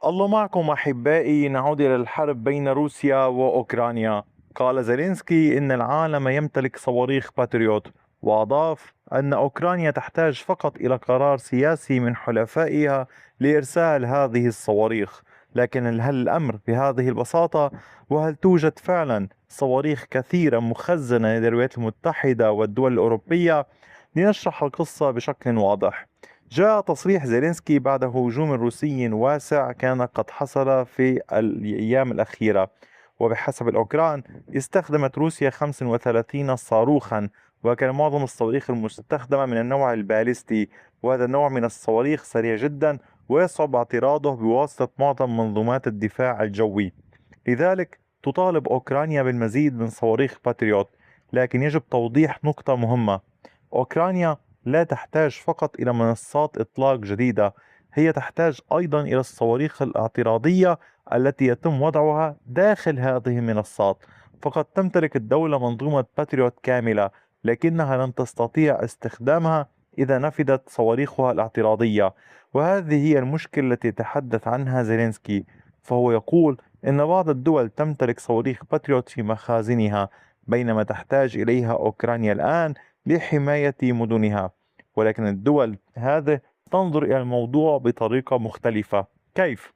الله معكم أحبائي. نعود إلى الحرب بين روسيا وأوكرانيا. قال زيلينسكي إن العالم يمتلك صواريخ باتريوت، وأضاف أن أوكرانيا تحتاج فقط إلى قرار سياسي من حلفائها لإرسال هذه الصواريخ. لكن هل الأمر بهذه البساطة؟ وهل توجد فعلا صواريخ كثيرة مخزنة لدى الولايات المتحدة والدول الأوروبية؟ لنشرح القصة بشكل واضح. جاء تصريح زيلينسكي بعد هجوم روسي واسع كان قد حصل في الأيام الأخيرة. وبحسب الأوكران استخدمت روسيا 35 صاروخا، وكان معظم الصواريخ المستخدمة من النوع الباليستي، وهذا النوع من الصواريخ سريع جدا ويصعب اعتراضه بواسطة معظم منظومات الدفاع الجوي. لذلك تطالب أوكرانيا بالمزيد من صواريخ باتريوت. لكن يجب توضيح نقطة مهمة: أوكرانيا لا تحتاج فقط إلى منصات إطلاق جديدة، هي تحتاج أيضا إلى الصواريخ الاعتراضية التي يتم وضعها داخل هذه المنصات. فقد تمتلك الدولة منظومة باتريوت كاملة، لكنها لن تستطيع استخدامها إذا نفدت صواريخها الاعتراضية. وهذه هي المشكلة التي يتحدث عنها زيلينسكي. فهو يقول إن بعض الدول تمتلك صواريخ باتريوت في مخازنها، بينما تحتاج إليها أوكرانيا الآن لحماية مدنها. ولكن الدول هذه تنظر إلى الموضوع بطريقة مختلفة. كيف؟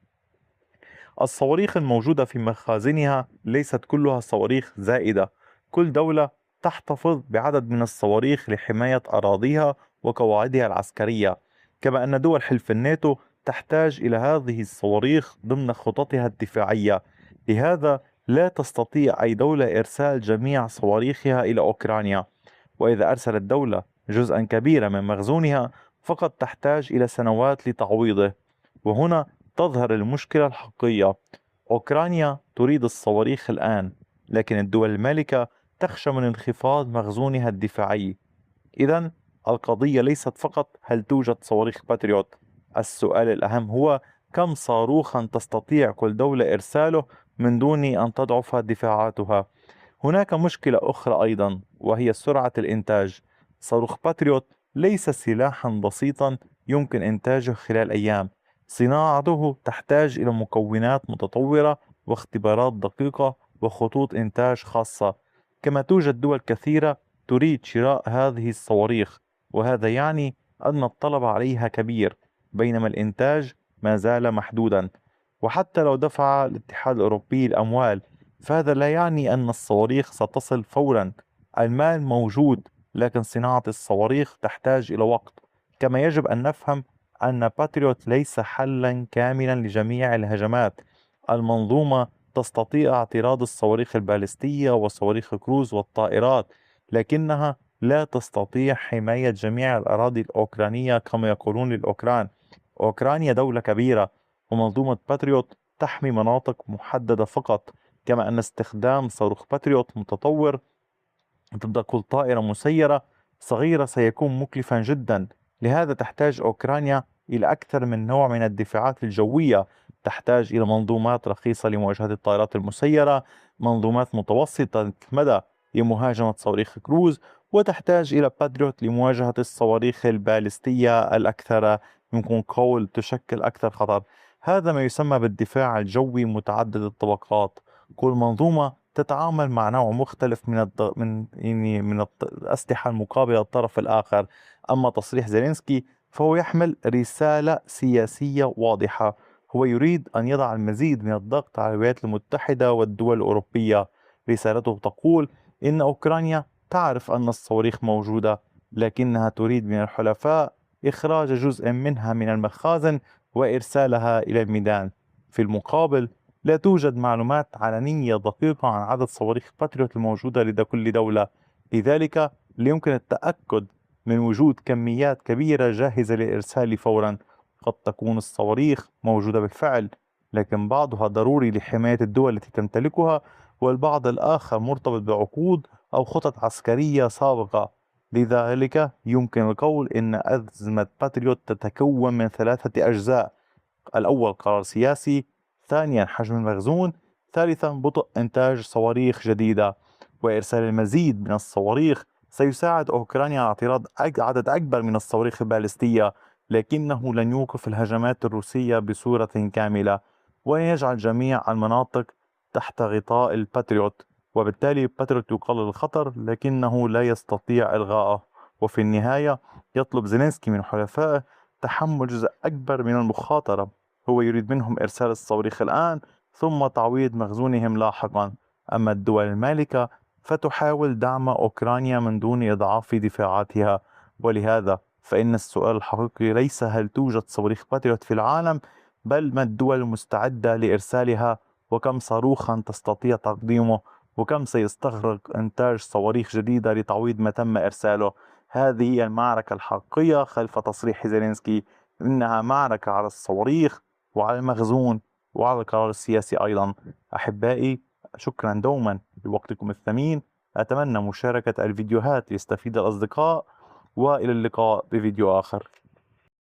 الصواريخ الموجودة في مخازنها ليست كلها صواريخ زائدة. كل دولة تحتفظ بعدد من الصواريخ لحماية أراضيها وقواعدها العسكرية، كما أن دول حلف الناتو تحتاج إلى هذه الصواريخ ضمن خططها الدفاعية. لهذا لا تستطيع أي دولة إرسال جميع صواريخها إلى أوكرانيا، وإذا أرسلت دولة جزءا كبيرا من مخزونها فقد تحتاج إلى سنوات لتعويضه. وهنا تظهر المشكلة الحقيقية. أوكرانيا تريد الصواريخ الآن، لكن الدول المالكة تخشى من انخفاض مخزونها الدفاعي. إذا القضية ليست فقط هل توجد صواريخ باتريوت، السؤال الأهم هو كم صاروخا تستطيع كل دولة إرساله من دون أن تضعف دفاعاتها. هناك مشكلة أخرى أيضا، وهي سرعة الإنتاج. صاروخ باتريوت ليس سلاحا بسيطا يمكن إنتاجه خلال أيام. صناعته تحتاج إلى مكونات متطورة واختبارات دقيقة وخطوط إنتاج خاصة. كما توجد دول كثيرة تريد شراء هذه الصواريخ، وهذا يعني أن الطلب عليها كبير، بينما الإنتاج ما زال محدودا. وحتى لو دفع الاتحاد الأوروبي الأموال، فهذا لا يعني أن الصواريخ ستصل فورا. المال موجود، لكن صناعة الصواريخ تحتاج إلى وقت. كما يجب أن نفهم أن باتريوت ليس حلا كاملا لجميع الهجمات. المنظومة تستطيع اعتراض الصواريخ البالستية وصواريخ كروز والطائرات، لكنها لا تستطيع حماية جميع الأراضي الأوكرانية كما يقولون الأوكران. أوكرانيا دولة كبيرة، ومنظومة باتريوت تحمي مناطق محددة فقط. كما أن استخدام صاروخ باتريوت متطور ضد كل طائرة مسيرة صغيرة سيكون مكلفا جدا. لهذا تحتاج أوكرانيا إلى أكثر من نوع من الدفاعات الجوية. تحتاج إلى منظومات رخيصة لمواجهة الطائرات المسيرة، منظومات متوسطة المدى لمهاجمة صواريخ كروز، وتحتاج إلى باتريوت لمواجهة الصواريخ البالستية الأكثر يمكن قول تشكل أكثر خطر. هذا ما يسمى بالدفاع الجوي متعدد الطبقات. كل منظومة تتعامل مع نوع مختلف من الأسلحة المقابلة للطرف الآخر. أما تصريح زيلينسكي فهو يحمل رسالة سياسية واضحة. هو يريد أن يضع المزيد من الضغط على الولايات المتحدة والدول الأوروبية. رسالته تقول إن أوكرانيا تعرف أن الصواريخ موجودة، لكنها تريد من الحلفاء إخراج جزء منها من المخازن وإرسالها إلى الميدان. في المقابل لا توجد معلومات علنية دقيقة عن عدد صواريخ باتريوت الموجودة لدى كل دولة. لذلك لا يمكن التأكد من وجود كميات كبيرة جاهزة للإرسال فورا. قد تكون الصواريخ موجودة بالفعل، لكن بعضها ضروري لحماية الدول التي تمتلكها، والبعض الآخر مرتبط بعقود أو خطط عسكرية سابقة. لذلك يمكن القول إن أزمة باتريوت تتكون من ثلاثة أجزاء: الأول قرار سياسي، ثانيا حجم المخزون، ثالثا بطء إنتاج صواريخ جديدة. وإرسال المزيد من الصواريخ سيساعد أوكرانيا على اعتراض عدد أكبر من الصواريخ البالستية، لكنه لن يوقف الهجمات الروسية بصورة كاملة. وأن يجعل جميع المناطق تحت غطاء الباتريوت، وبالتالي باتريوت يقلل الخطر لكنه لا يستطيع إلغائه. وفي النهاية يطلب زيلينسكي من حلفائه تحمل جزء أكبر من المخاطرة. هو يريد منهم إرسال الصواريخ الآن ثم تعويض مخزونهم لاحقا. أما الدول المالكة فتحاول دعم أوكرانيا من دون إضعاف دفاعاتها. ولهذا فإن السؤال الحقيقي ليس هل توجد صواريخ باتريوت في العالم، بل ما الدول المستعدة لإرسالها، وكم صاروخا تستطيع تقديمه، وكم سيستغرق إنتاج صواريخ جديدة لتعويض ما تم إرساله. هذه هي المعركة الحقيقية خلف تصريح زيلينسكي. إنها معركة على الصواريخ وعلى المخزون وعلى القرار السياسي أيضا. أحبائي، شكرا دوما لوقتكم الثمين. أتمنى مشاركة الفيديوهات ليستفيد الأصدقاء، وإلى اللقاء بفيديو آخر.